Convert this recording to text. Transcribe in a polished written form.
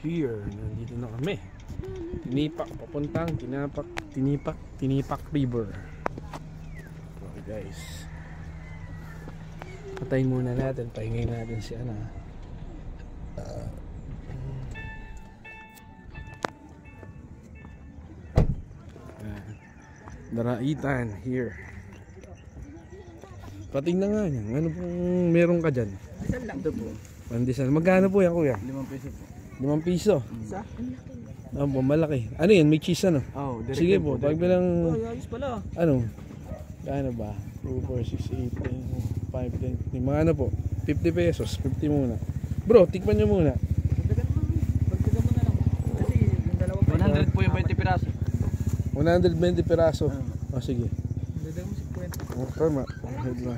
Pier. Nandito na kami. Tinipak, papuntang Tinipak River. Okay guys. Patayin muna natin, pahingayin natin si Ana. Daraitan here. Patingnan nga niya. Ano pong meron ka dyan? Pandesal lang. Ito po. Pandesal. Magkano po yan kuya? 5 peso po. 5 piso. Isa? Ah, po, malaki. Ano yan? May cheese ano? Oh, sige po. Pag bilang... ayos pala. Ano? Kano ba? 2, 4, 6, 8, 10, 5, 10. Mga ano po? 50 pesos. 50 muna. Bro, tikman nyo muna. Pagdagan mo na lang. Kasi yung dalawa pa. 100 po yung 20 piraso. 120 piraso. Oh, sige. Pagdagan mo 50. Oh, tama. Head na.